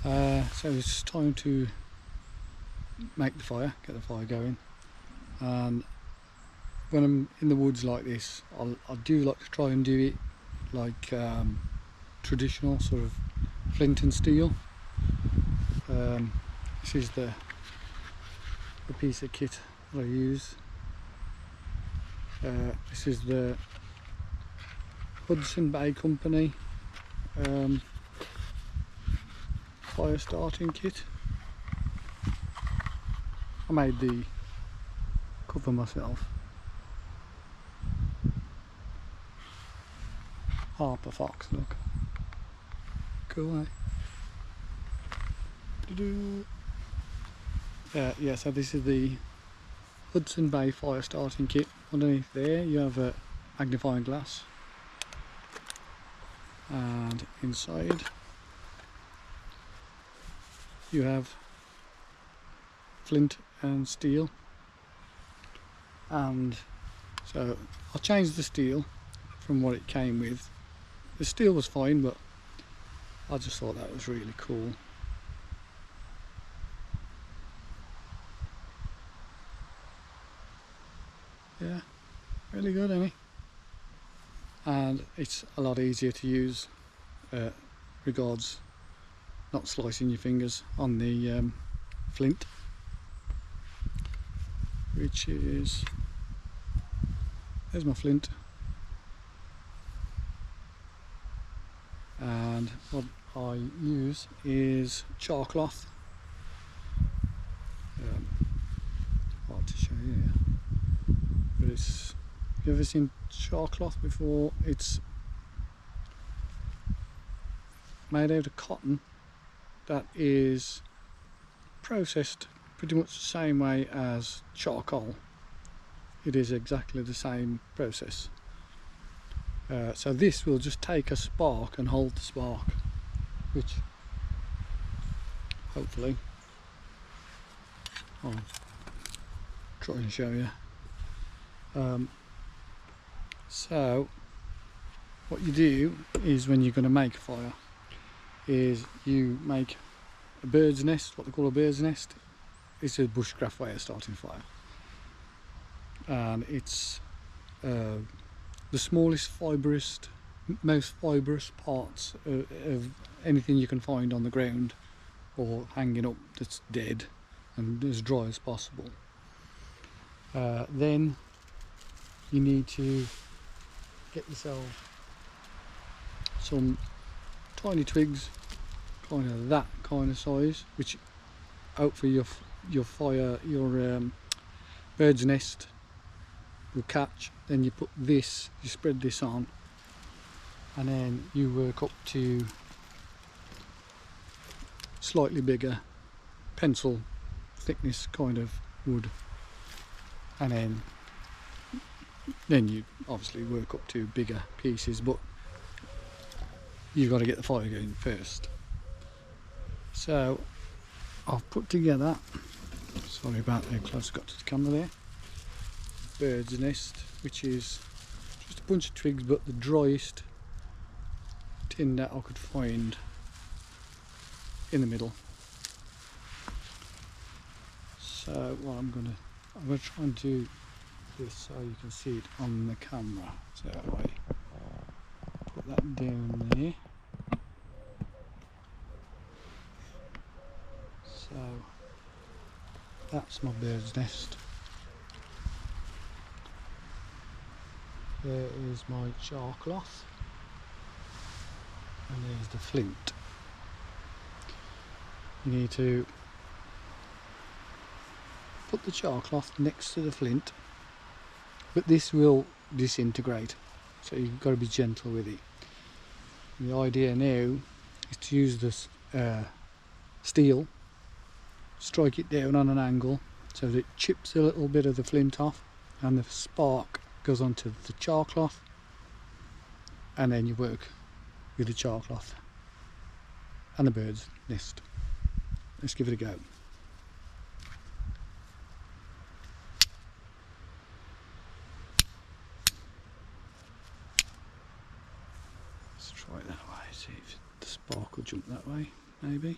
So it's time to make the fire, get the fire going. And when I'm in the woods like this, I do like to try and do it like traditional sort of flint and steel. This is the piece of kit that I use. This is the Hudson Bay Company fire starting kit. I made the cover myself. Harper Fox, look. Cool, eh? Yeah, so this is the Hudson Bay fire starting kit. Underneath there you have a magnifying glass, and inside you have flint and steel. And so I changed the steel from what it came with. The steel was fine, but I just thought that was really cool. Yeah, really good, isn't it? And it's a lot easier to use, regards not slicing your fingers on the flint, which is, there's my flint. And what I use is char cloth. Hard to show you here, but it's, you ever seen char cloth before? It's made out of cotton that is processed pretty much the same way as charcoal. It is exactly the same process. So this will just take a spark and hold the spark, which hopefully I'll try and show you. So what you do is, when you're going to make a fire, is you make a bird's nest, what they call a bird's nest. It's a bushcraft way of starting fire, and it's the smallest, most fibrous parts of anything you can find on the ground or hanging up that's dead and as dry as possible. Then you need to get yourself some tiny twigs, kind of that kind of size, which out for your fire, your bird's nest will catch. Then you put this, you spread this on, and then you work up to slightly bigger pencil thickness kind of wood, and then you obviously work up to bigger pieces, but you've got to get the fire going first. So I've put together, sorry about how close I got to the camera there, bird's nest, which is just a bunch of twigs, but the driest tin that I could find in the middle. So what I'm going to try and do this so you can see it on the camera. So I put that down there. So that's my bird's nest. There is my char cloth, and there's the flint. You need to put the char cloth next to the flint, but this will disintegrate, so you've got to be gentle with it. And the idea now is to use this steel, strike it down on an angle so that it chips a little bit of the flint off, and the spark goes onto the char cloth, and then you work with the char cloth and the bird's nest. Let's give it a go. Let's try it that way, see if the spark will jump that way, maybe.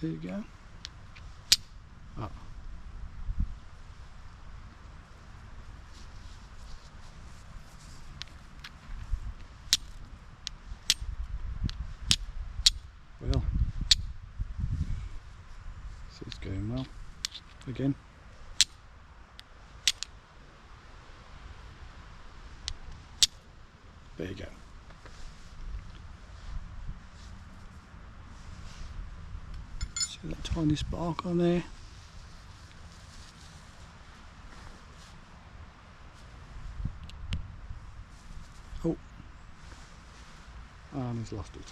There you go. Oh. Well, this is going well. Again. There you go. See that tiny spark on there? Oh, and he's lost it.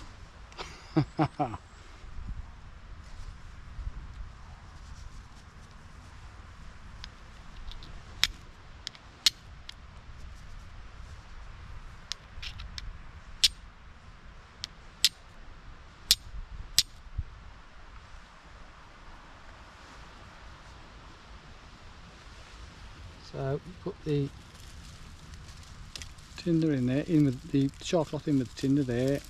So put the tinder in there, in with the char cloth in with the tinder there.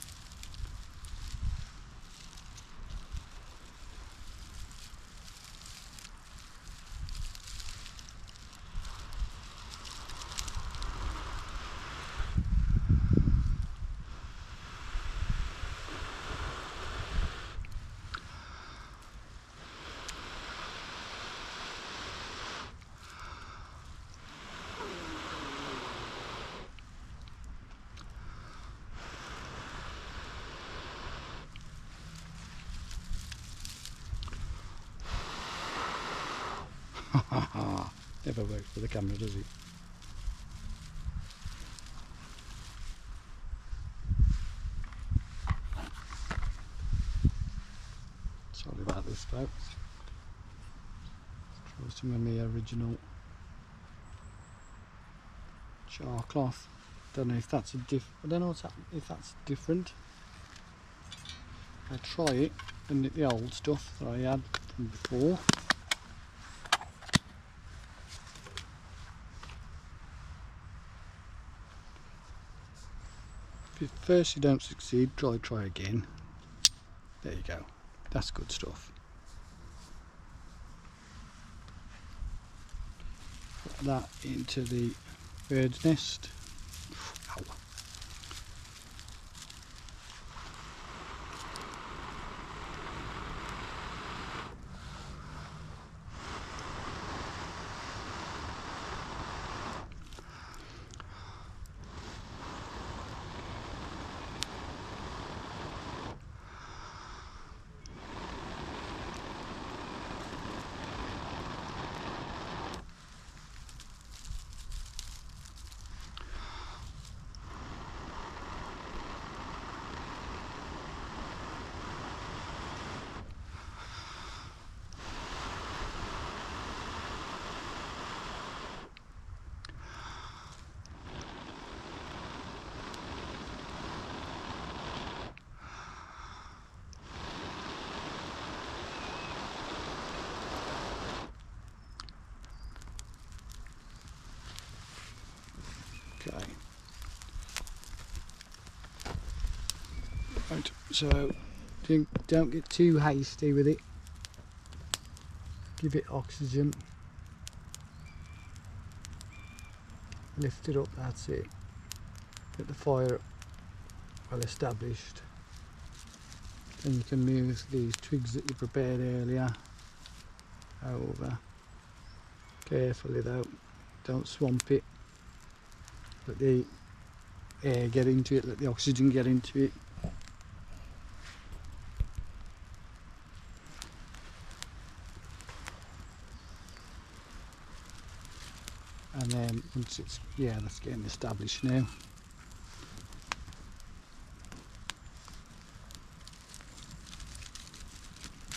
Never works for the camera, does it? Sorry about this, folks. Try some of my original char cloth. Don't know if that's a I don't know if that's different. I'll try it and the old stuff that I had from before. If at first you don't succeed, try again. There you go. That's good stuff. Put that into the bird's nest. Ow. Okay. Right, so don't get too hasty with it. Give it oxygen. Lift it up, that's it. Get the fire well established. Then you can move these twigs that you prepared earlier over. Carefully though, don't swamp it. Let the air get into it, let the oxygen get into it. And then once it's, yeah, that's getting established now.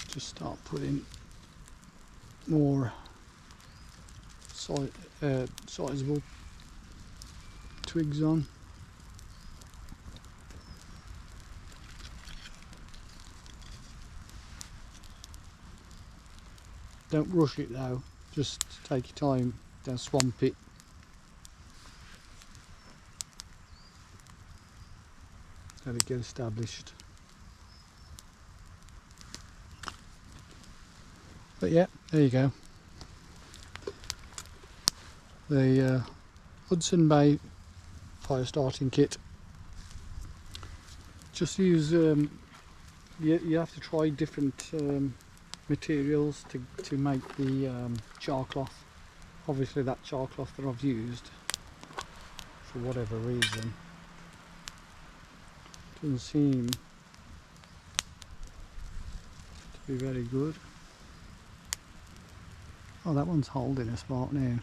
Just start putting more sizable twigs on. Don't rush it though, just take your time, don't swamp it. Let it get established. But yeah, there you go. The Hudson Bay fire starting kit. Just use you have to try different materials to make the char cloth. Obviously that char cloth that I've used, for whatever reason, doesn't seem to be very good. Oh, that one's holding a spark now.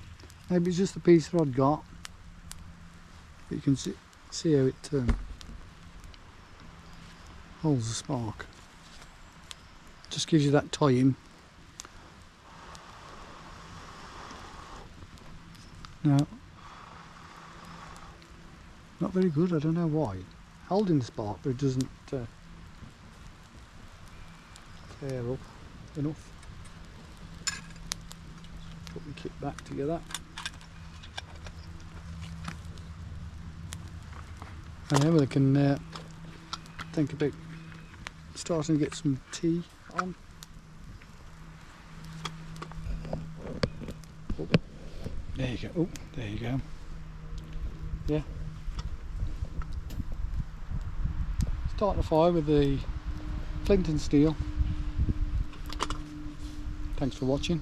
Maybe it's just the piece that I'd got. But you can see how it holds a spark. Just gives you that tie-in. No, not very good. I don't know why. Holding the spark, but it doesn't tear up enough. Put the kit back together. And then we can think about starting to get some tea on. Oh, there you go. Oh, there you go. Yeah. Starting a fire with the flint and steel. Thanks for watching.